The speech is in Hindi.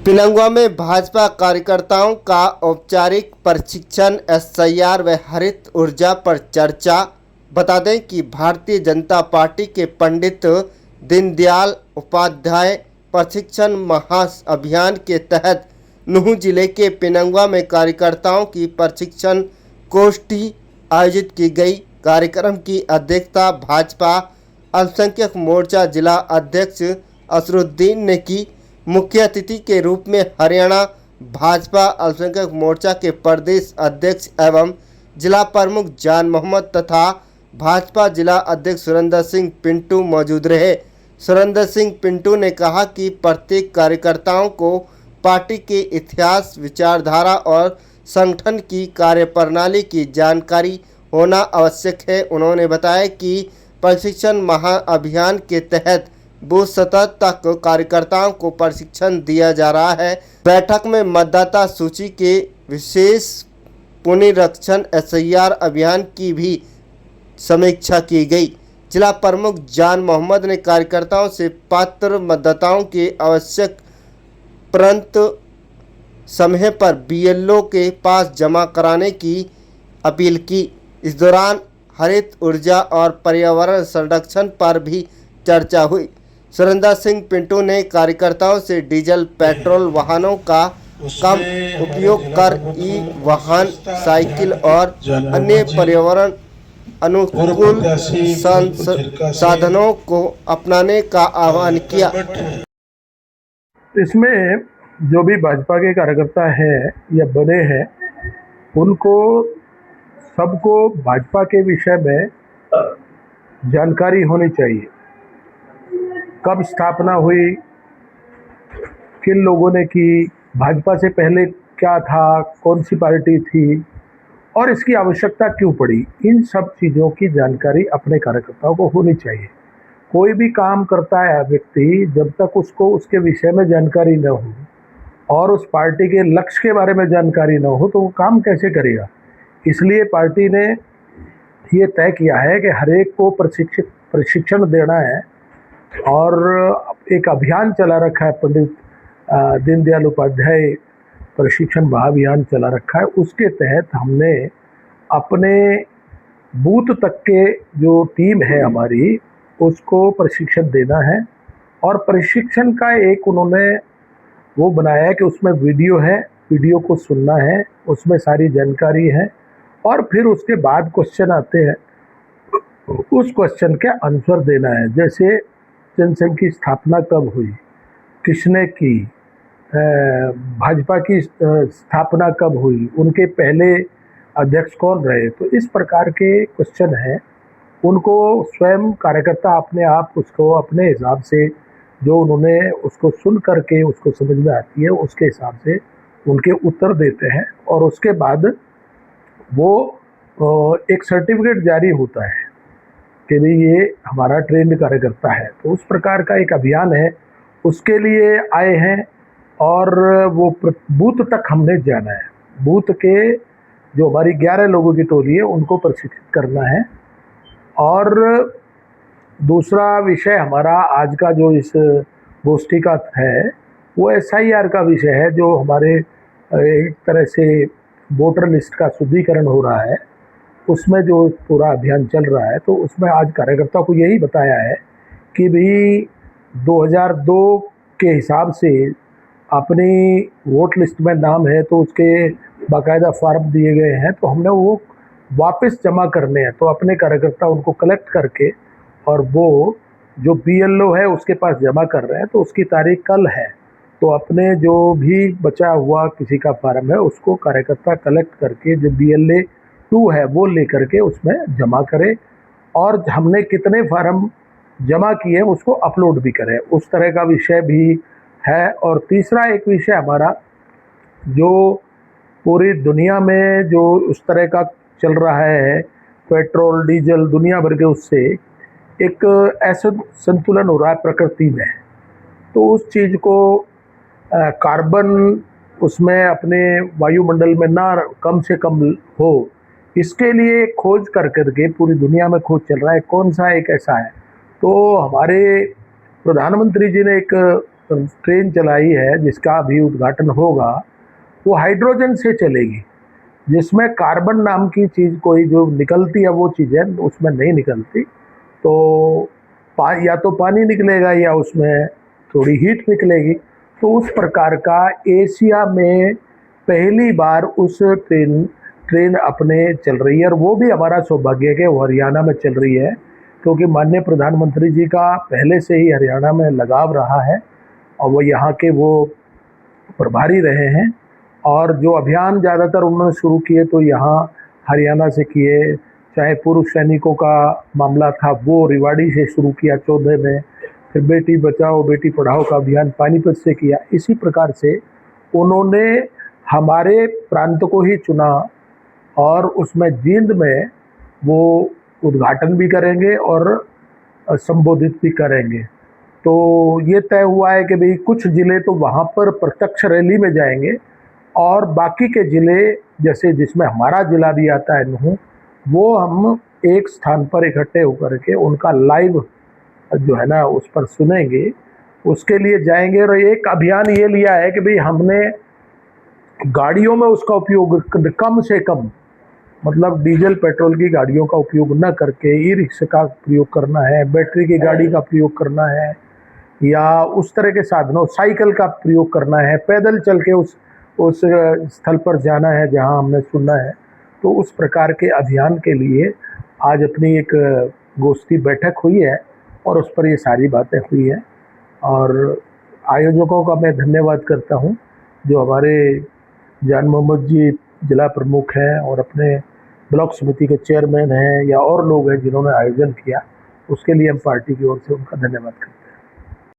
पिलंगवा में भाजपा कार्यकर्ताओं का औपचारिक प्रशिक्षण। एसआईआर व हरित ऊर्जा पर चर्चा। बता दें कि भारतीय जनता पार्टी के पंडित दीनदयाल उपाध्याय प्रशिक्षण महाअभियान के तहत नूंह जिले के पिलंगवा में कार्यकर्ताओं की प्रशिक्षण गोष्ठी आयोजित की गई। कार्यक्रम की अध्यक्षता भाजपा अल्पसंख्यक मोर्चा जिला अध्यक्ष असरुद्दीन ने की। मुख्य अतिथि के रूप में हरियाणा भाजपा अल्पसंख्यक मोर्चा के प्रदेश अध्यक्ष एवं जिला प्रमुख जान मोहम्मद तथा भाजपा जिला अध्यक्ष सुरेंद्र सिंह पिंटू मौजूद रहे। सुरेंद्र सिंह पिंटू ने कहा कि प्रत्येक कार्यकर्ताओं को पार्टी के इतिहास, विचारधारा और संगठन की कार्यप्रणाली की जानकारी होना आवश्यक है। उन्होंने बताया कि प्रशिक्षण महाअभियान के तहत बूथ सतह तक कार्यकर्ताओं को प्रशिक्षण दिया जा रहा है। बैठक में मतदाता सूची के विशेष पुनरीक्षण एसआईआर अभियान की भी समीक्षा की गई। जिला प्रमुख जान मोहम्मद ने कार्यकर्ताओं से पात्र मतदाताओं के आवश्यक परंतु समय पर बीएलओ के पास जमा कराने की अपील की। इस दौरान हरित ऊर्जा और पर्यावरण संरक्षण पर भी चर्चा हुई। सुरेंद्र सिंह पिंटू ने कार्यकर्ताओं से डीजल पेट्रोल वाहनों का कम उपयोग कर ई वाहन, साइकिल और अन्य पर्यावरण अनुकूल साधनों को अपनाने का आह्वान किया। इसमें जो भी भाजपा के कार्यकर्ता हैं या बने हैं, उनको सबको भाजपा के विषय में जानकारी होनी चाहिए। कब स्थापना हुई, किन लोगों ने की, भाजपा से पहले क्या था, कौन सी पार्टी थी और इसकी आवश्यकता क्यों पड़ी, इन सब चीज़ों की जानकारी अपने कार्यकर्ताओं को होनी चाहिए। कोई भी काम करता है व्यक्ति, जब तक उसको उसके विषय में जानकारी न हो और उस पार्टी के लक्ष्य के बारे में जानकारी न हो तो वो काम कैसे करेगा। इसलिए पार्टी ने ये तय किया है कि हर एक को प्रशिक्षण देना है और एक अभियान चला रखा है, पंडित दीनदयाल उपाध्याय प्रशिक्षण महाअभियान चला रखा है। उसके तहत हमने अपने बूथ तक के जो टीम है हमारी, उसको प्रशिक्षण देना है और प्रशिक्षण का एक उन्होंने वो बनाया है कि उसमें वीडियो है, वीडियो को सुनना है, उसमें सारी जानकारी है और फिर उसके बाद क्वेश्चन आते हैं, उस क्वेश्चन के आंसर देना है। जैसे जनसंघ की स्थापना कब हुई, किसने की, भाजपा की स्थापना कब हुई, उनके पहले अध्यक्ष कौन रहे, तो इस प्रकार के क्वेश्चन हैं। उनको स्वयं कार्यकर्ता अपने आप उसको अपने हिसाब से जो उन्होंने उसको सुन करके उसको समझ में आती है, उसके हिसाब से उनके उत्तर देते हैं और उसके बाद वो एक सर्टिफिकेट जारी होता है कि भाई ये हमारा ट्रेंड कार्यकर्ता है। तो उस प्रकार का एक अभियान है, उसके लिए आए हैं और वो बूथ तक हमने जाना है। बूथ के जो हमारी 11 लोगों की टोली है उनको प्रशिक्षित करना है। और दूसरा विषय हमारा आज का जो इस गोष्ठी का है वो एसआईआर का विषय है, जो हमारे एक तरह से वोटर लिस्ट का शुद्धिकरण हो रहा है, उसमें जो पूरा अभियान चल रहा है। तो उसमें आज कार्यकर्ताओं को यही बताया है कि भाई 2002 के हिसाब से अपनी वोट लिस्ट में नाम है तो उसके बाकायदा फॉर्म दिए गए हैं, तो हमने वो वापस जमा करने हैं। तो अपने कार्यकर्ता उनको कलेक्ट करके और वो जो बीएलओ है उसके पास जमा कर रहे हैं, तो उसकी तारीख कल है। तो अपने जो भी बचा हुआ किसी का फार्म है उसको कार्यकर्ता कलेक्ट करके जो BLA 2 है वो लेकर के उसमें जमा करे और हमने कितने फार्म जमा किए उसको अपलोड भी करें, उस तरह का विषय भी है। और तीसरा एक विषय हमारा जो पूरी दुनिया में जो उस तरह का चल रहा है, पेट्रोल डीजल दुनिया भर के, उससे एक ऐसा संतुलन हो रहा है प्रकृति में, तो उस चीज़ को कार्बन उसमें अपने वायुमंडल में ना कम से कम हो, इसके लिए खोज कर करके पूरी दुनिया में खोज चल रहा है कौन सा एक ऐसा है। तो हमारे प्रधानमंत्री जी ने एक ट्रेन चलाई है जिसका अभी उद्घाटन होगा, वो हाइड्रोजन से चलेगी, जिसमें कार्बन नाम की चीज़ कोई जो निकलती है वो चीज़ें उसमें नहीं निकलती। तो या तो पानी निकलेगा या उसमें थोड़ी हीट निकलेगी। तो उस प्रकार का एशिया में पहली बार उस ट्रेन अपने चल रही है, और वो भी हमारा सौभाग्य है कि वो हरियाणा में चल रही है, क्योंकि माननीय प्रधानमंत्री जी का पहले से ही हरियाणा में लगाव रहा है और वो यहाँ के वो प्रभारी रहे हैं। और जो अभियान ज़्यादातर उन्होंने शुरू किए तो यहाँ हरियाणा से किए, चाहे पूर्व सैनिकों का मामला था वो रेवाड़ी से शुरू किया 14 में, फिर बेटी बचाओ बेटी पढ़ाओ का अभियान पानीपत से किया। इसी प्रकार से उन्होंने हमारे प्रांत को ही चुना और उसमें जींद में वो उद्घाटन भी करेंगे और संबोधित भी करेंगे। तो ये तय हुआ है कि भाई कुछ ज़िले तो वहाँ पर प्रत्यक्ष रैली में जाएंगे और बाकी के ज़िले, जैसे जिसमें हमारा ज़िला भी आता है नूंह, वो हम एक स्थान पर इकट्ठे होकर के उनका लाइव जो है ना उस पर सुनेंगे, उसके लिए जाएंगे। और एक अभियान ये लिया है कि भाई हमने गाड़ियों में उसका उपयोग कम से कम, मतलब डीजल पेट्रोल की गाड़ियों का उपयोग न करके ई रिक्शा का प्रयोग करना है, बैटरी की गाड़ी का प्रयोग करना है, या उस तरह के साधनों साइकिल का प्रयोग करना है, पैदल चल के उस स्थल पर जाना है जहां हमने सुनना है। तो उस प्रकार के अभियान के लिए आज अपनी एक गोष्ठी बैठक हुई है और उस पर ये सारी बातें हुई हैं। और आयोजकों का मैं धन्यवाद करता हूं, जो हमारे जान मोहम्मद जी जिला प्रमुख हैं और अपने ब्लॉक समिति के चेयरमैन हैं या और लोग हैं जिन्होंने आयोजन किया, उसके लिए हम पार्टी की ओर से उनका धन्यवाद करते हैं।